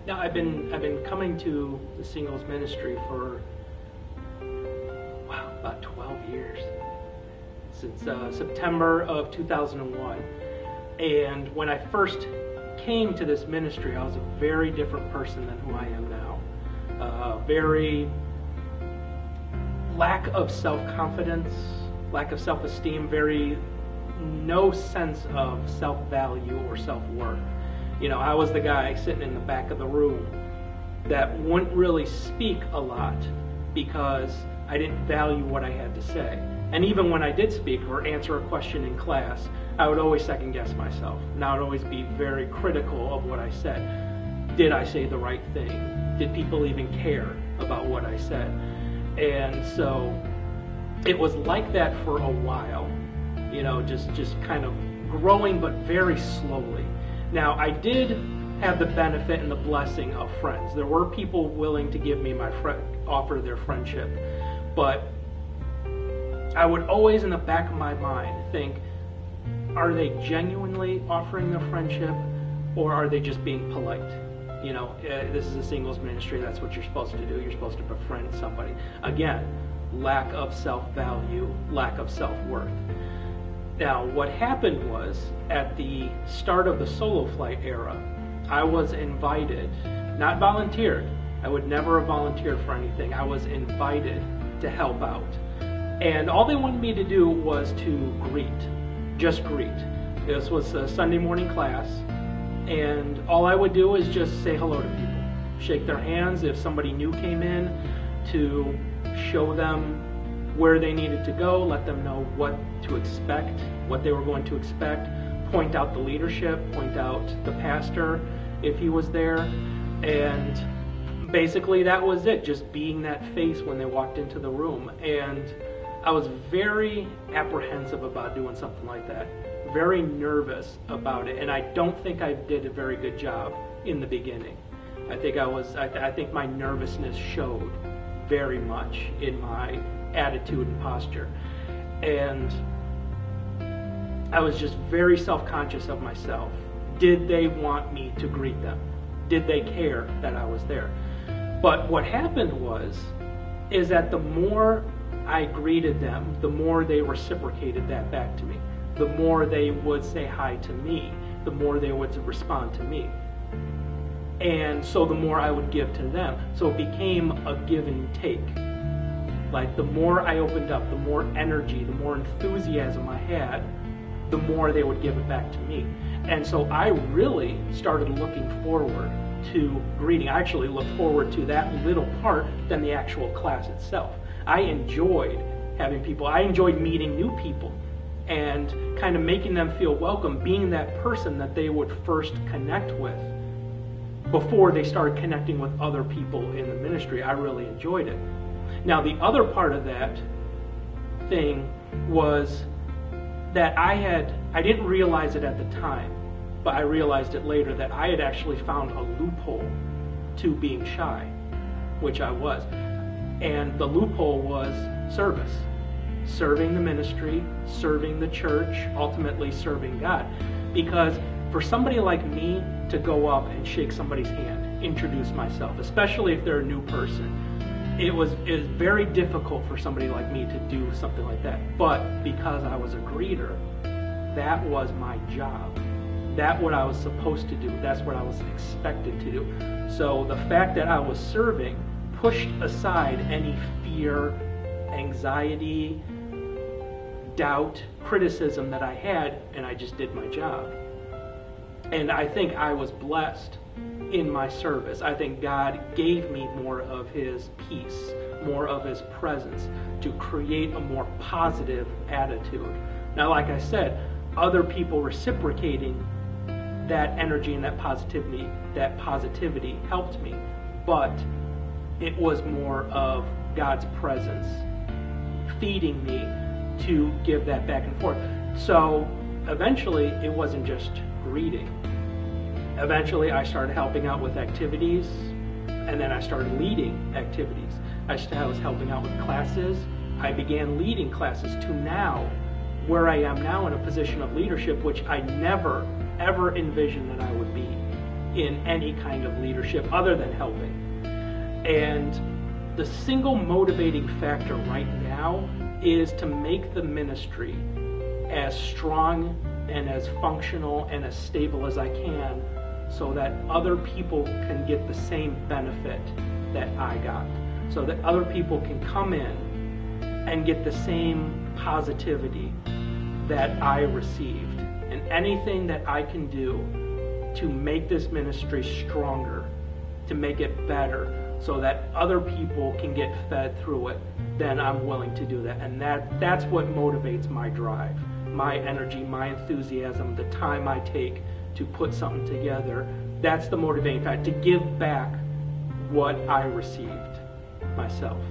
Now I've been coming to the singles ministry for about 12 years, since September of 2001. And when I first came to this ministry, I was a very different person than who I am now. Very lack of self-confidence, lack of self-esteem, very no sense of self-value or self-worth. You know, I was the guy sitting in the back of the room that wouldn't really speak a lot because I didn't value what I had to say. And even when I did speak or answer a question in class, I would always second guess myself. And I would always be very critical of what I said. Did I say the right thing? Did people even care about what I said? And so it was like that for a while, you know, just kind of growing, but very slowly. Now, I did have the benefit and the blessing of friends. There were people willing to give me offer their friendship, but I would always in the back of my mind think, are they genuinely offering their friendship, or are they just being polite? You know, this is a singles ministry, that's what you're supposed to do. You're supposed to befriend somebody. Again, lack of self-value, lack of self-worth. Now, what happened was, at the start of the solo flight era, I was invited, not volunteered. I would never have volunteered for anything. I was invited to help out. And all they wanted me to do was to greet, just greet. This was a Sunday morning class, and all I would do is just say hello to people, shake their hands if somebody new came in, to show them where they needed to go, let them know what to expect, what they were going to expect, point out the leadership, point out the pastor if he was there, and basically that was it, just being that face when they walked into the room. And I was very apprehensive about doing something like that, very nervous about it, and I don't think I did a very good job in the beginning. I think my nervousness showed very much in my attitude and posture, and I was just very self-conscious of myself. Did they want me to greet them? Did they care that I was there? But what happened is that the more I greeted them, the more they reciprocated that back to me. The more they would say hi to me, the more they would respond to me. And so the more I would give to them. So it became a give and take. Like, the more I opened up, the more energy, the more enthusiasm I had, the more they would give it back to me. And so I really started looking forward to greeting. I actually looked forward to that little part than the actual class itself. I enjoyed having people. I enjoyed meeting new people and kind of making them feel welcome, being that person that they would first connect with before they started connecting with other people in the ministry. I really enjoyed it. Now, the other part of that thing was that I didn't realize it at the time, but I realized it later, that I had actually found a loophole to being shy, which I was. And the loophole was service. Serving the ministry, serving the church, ultimately serving God. Because for somebody like me to go up and shake somebody's hand, introduce myself, especially if they're a new person, it was very difficult for somebody like me to do something like that. But because I was a greeter, that was my job. That's what I was supposed to do. That's what I was expected to do. So the fact that I was serving pushed aside any fear, anxiety, doubt, criticism that I had, and I just did my job. And I think I was blessed in my service. I think God gave me more of His peace, more of His presence to create a more positive attitude. Now, like I said, other people reciprocating that energy and that positivity helped me, but it was more of God's presence feeding me to give that back and forth. So eventually it wasn't just greeting. Eventually I started helping out with activities, and then I started leading activities. I was helping out with classes. I began leading classes to now where I am now in a position of leadership, which I never ever envisioned that I would be. in any kind of leadership other than helping. And the single motivating factor right now is to make the ministry as strong and as functional and as stable as I can, so that other people can get the same benefit that I got, so that other people can come in and get the same positivity that I received. And anything that I can do to make this ministry stronger, to make it better, so that other people can get fed through it, then I'm willing to do that. And that's what motivates my drive, my energy, my enthusiasm, the time I take to put something together. That's the motivating factor, to give back what I received myself.